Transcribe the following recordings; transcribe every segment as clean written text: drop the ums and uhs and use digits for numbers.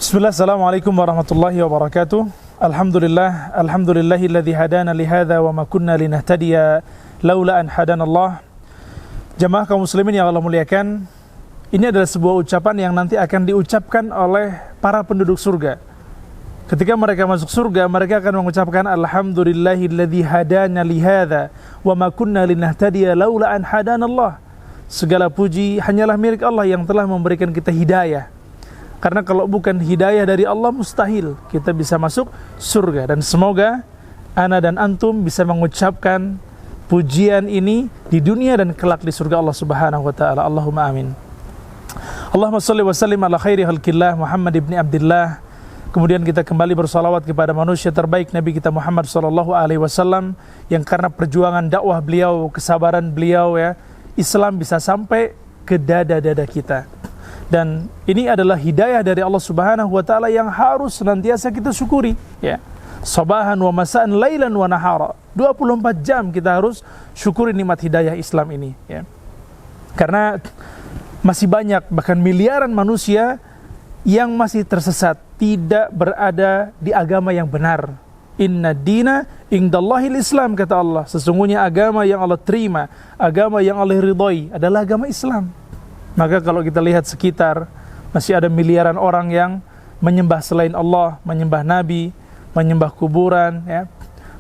Bismillah, assalamualaikum warahmatullahi wabarakatuh. Alhamdulillahilladzi hadana lihadza wa ma kunna linahtadiya laula an hadanallah. Jamaah kaum muslimin yang Allah muliakan, ini adalah sebuah ucapan yang nanti akan diucapkan oleh para penduduk surga. Ketika mereka masuk surga, mereka akan mengucapkan alhamdulillahilladzi hadana lihadza wa ma kunna linahtadiya laula an hadanallah. Segala puji hanyalah milik Allah yang telah memberikan kita hidayah. Karena kalau bukan hidayah dari Allah, mustahil kita bisa masuk surga. Dan semoga ana dan antum bisa mengucapkan pujian ini di dunia dan kelak di surga Allah Subhanahu wa taala. Allahumma amin. Allahumma shalli wa sallim ala khairi khalqillah Muhammad ibn Abdullah. Kemudian kita kembali bersalawat kepada manusia terbaik Nabi kita Muhammad sallallahu alaihi wasallam, yang karena perjuangan dakwah beliau, kesabaran beliau, ya, Islam bisa sampai ke dada-dada kita. Dan ini adalah hidayah dari Allah Subhanahu wa taala yang harus senantiasa kita syukuri, ya. Sabahan wa masaan, lailan wa nahara. 24 jam kita harus syukuri nikmat hidayah Islam ini, ya. Karena masih banyak, bahkan miliaran manusia yang masih tersesat, tidak berada di agama yang benar. Inna dina indallahil Islam, kata Allah. Sesungguhnya agama yang Allah terima, agama yang Allah ridhoi adalah agama Islam. Maka kalau kita lihat sekitar, masih ada miliaran orang yang menyembah selain Allah, menyembah Nabi, menyembah kuburan, ya,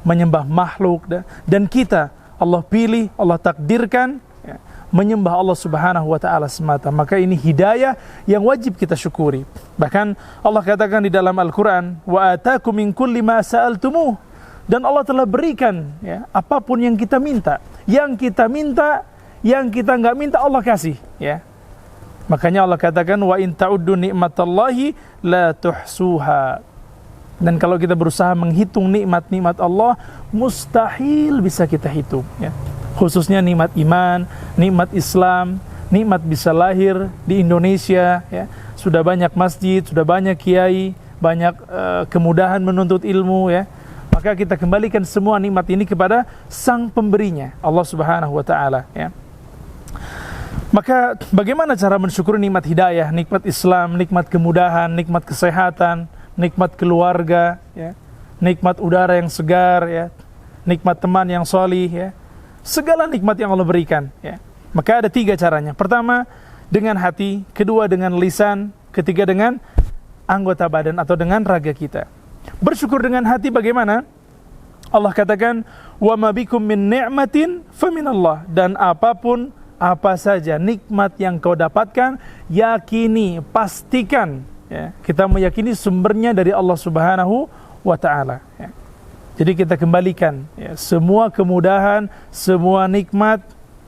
menyembah makhluk. Dan kita, Allah pilih, Allah takdirkan, ya, menyembah Allah Subhanahu wa ta'ala semata. Maka ini hidayah yang wajib kita syukuri. Bahkan Allah katakan di dalam Al-Quran, wa atakum min kulli ma sa'altumuh. Dan Allah telah berikan, ya, apapun yang kita minta. Yang kita minta, yang kita nggak minta, Allah kasih, ya. Makanya Allah katakan wa in ta'uddu ni'matallahi la tuhsuha. Dan kalau kita berusaha menghitung nikmat-nikmat Allah, mustahil bisa kita hitung, ya. Khususnya nikmat iman, nikmat Islam, nikmat bisa lahir di Indonesia, ya. Sudah banyak masjid, sudah banyak kiai, banyak kemudahan menuntut ilmu, ya. Maka kita kembalikan semua nikmat ini kepada sang pemberinya, Allah Subhanahu wa taala, ya. Maka bagaimana cara mensyukuri nikmat hidayah, nikmat Islam, nikmat kemudahan, nikmat kesehatan, nikmat keluarga, ya, nikmat udara yang segar, ya, nikmat teman yang solih, ya, segala nikmat yang Allah berikan, ya. Maka ada 3 caranya. Pertama dengan hati, kedua dengan lisan, ketiga dengan anggota badan atau dengan raga kita. Bersyukur dengan hati bagaimana? Allah katakan wa ma bikum min ni'matin faminallah. Dan apapun, apa saja nikmat yang kau dapatkan, yakini, pastikan, ya, kita meyakini sumbernya dari Allah Subhanahu wa ta'ala, ya. Jadi kita kembalikan, ya, semua kemudahan, semua nikmat,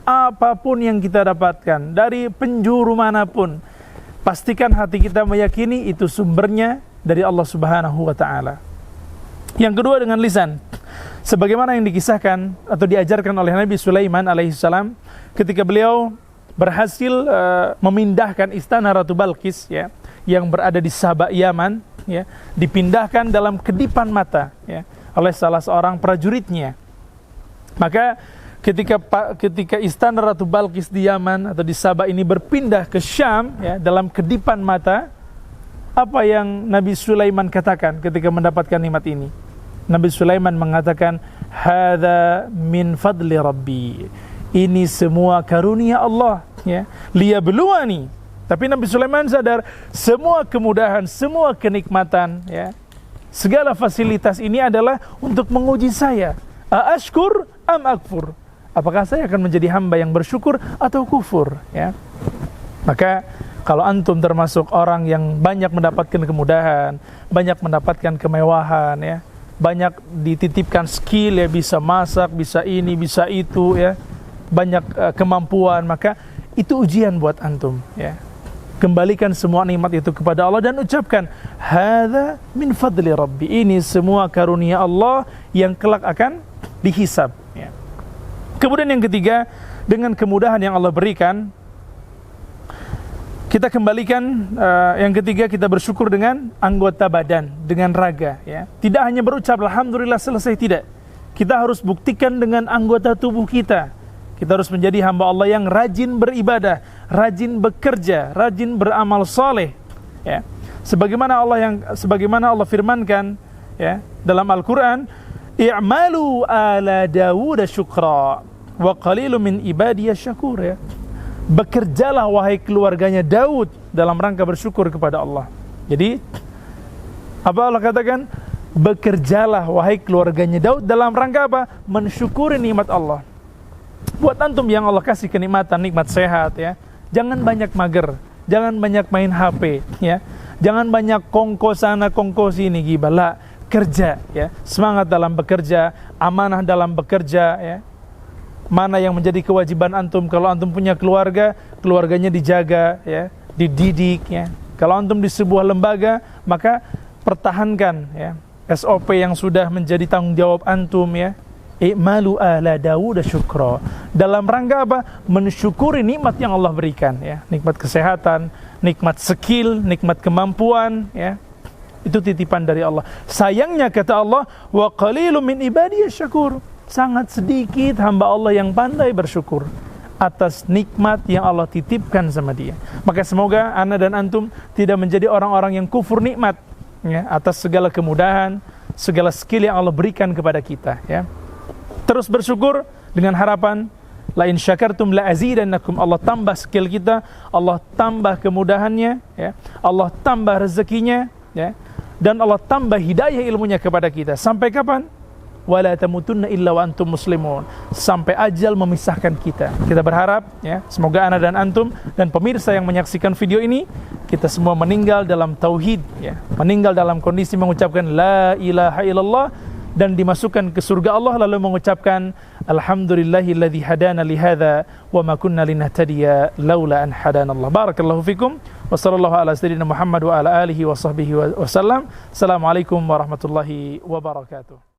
apapun yang kita dapatkan dari penjuru manapun, pastikan hati kita meyakini itu sumbernya dari Allah Subhanahu wa ta'ala. Yang kedua dengan lisan, sebagaimana yang dikisahkan atau diajarkan oleh Nabi Sulaiman alaihissalam ketika beliau berhasil memindahkan istana Ratu Balqis, ya, yang berada di Sabah, Yaman, ya, dipindahkan dalam kedipan mata, ya, oleh salah seorang prajuritnya. Maka ketika istana Ratu Balqis di Yaman atau di Sabah ini berpindah ke Syam, ya, dalam kedipan mata, apa yang Nabi Sulaiman katakan ketika mendapatkan nikmat ini? Nabi Sulaiman mengatakan, hadza min fadli rabbi. Ini semua karunia Allah, ya, liyabluwani. Tapi Nabi Sulaiman sadar semua kemudahan, semua kenikmatan, ya, segala fasilitas ini adalah untuk menguji saya. Aashkur am akfur? Apakah saya akan menjadi hamba yang bersyukur atau kufur, ya? Maka kalau antum termasuk orang yang banyak mendapatkan kemudahan, banyak mendapatkan kemewahan, ya, banyak dititipkan skill, ya, bisa masak, bisa ini, bisa itu, ya, banyak kemampuan, maka itu ujian buat antum, ya. Kembalikan semua nikmat itu kepada Allah dan ucapkan hadza min fadli rabbi. Ini semua karunia Allah yang kelak akan dihisab, ya. Kemudian yang ketiga, dengan kemudahan yang Allah berikan, kita kembalikan, yang ketiga kita bersyukur dengan anggota badan, dengan raga, ya. Tidak hanya berucap alhamdulillah selesai, tidak. Kita harus buktikan dengan anggota tubuh kita. Kita harus menjadi hamba Allah yang rajin beribadah, rajin bekerja, rajin beramal soleh, ya. Sebagaimana Allah firmankan ya dalam Al-Qur'an, i'malu ala Dawud syukra wa qalilun min ibadiyasy syakur ya. Bekerjalah wahai keluarganya Daud dalam rangka bersyukur kepada Allah. Jadi apa Allah katakan? Bekerjalah wahai keluarganya Daud dalam rangka apa? Mensyukuri nikmat Allah. Buat antum yang Allah kasih kenikmatan, nikmat sehat ya, jangan banyak mager, jangan banyak main HP ya. Jangan banyak kongko sana kongko sini ghibah. La, kerja ya. Semangat dalam bekerja, amanah dalam bekerja ya. Mana yang menjadi kewajiban antum? Kalau antum punya keluarga, keluarganya dijaga ya, dididik ya. Kalau antum di sebuah lembaga, maka pertahankan ya SOP yang sudah menjadi tanggung jawab antum ya. I'malu ala Dawud syukra. Dalam rangka apa? Mensyukuri nikmat yang Allah berikan ya. Nikmat kesehatan, nikmat skill, nikmat kemampuan ya. Itu titipan dari Allah. Sayangnya kata Allah, wa qalilun min ibadiyasy syakur. Sangat sedikit hamba Allah yang pandai bersyukur atas nikmat yang Allah titipkan sama dia. Maka semoga ana dan antum tidak menjadi orang-orang yang kufur nikmat ya, atas segala kemudahan, segala skill yang Allah berikan kepada kita ya. Terus bersyukur dengan harapan la in syakartum la azidannakum. Allah tambah skill kita, Allah tambah kemudahannya ya, Allah tambah rezekinya ya, dan Allah tambah hidayah ilmunya kepada kita. Sampai kapan? Wala tamutunna illa wa antum muslimun. Sampai ajal memisahkan kita. Kita berharap ya, semoga ana dan antum dan pemirsa yang menyaksikan video ini, kita semua meninggal dalam tauhid ya, meninggal dalam kondisi mengucapkan la ilaha illallah dan dimasukkan ke surga Allah, lalu mengucapkan alhamdulillahilladzi hadana li hadza wa ma kunna linahtadiya laula an hadanallah. Barakallahu fikum wa sallallahu ala sayyidina Muhammad wa ala alihi wa sahbihi wasallam. Assalamualaikum warahmatullahi wabarakatuh.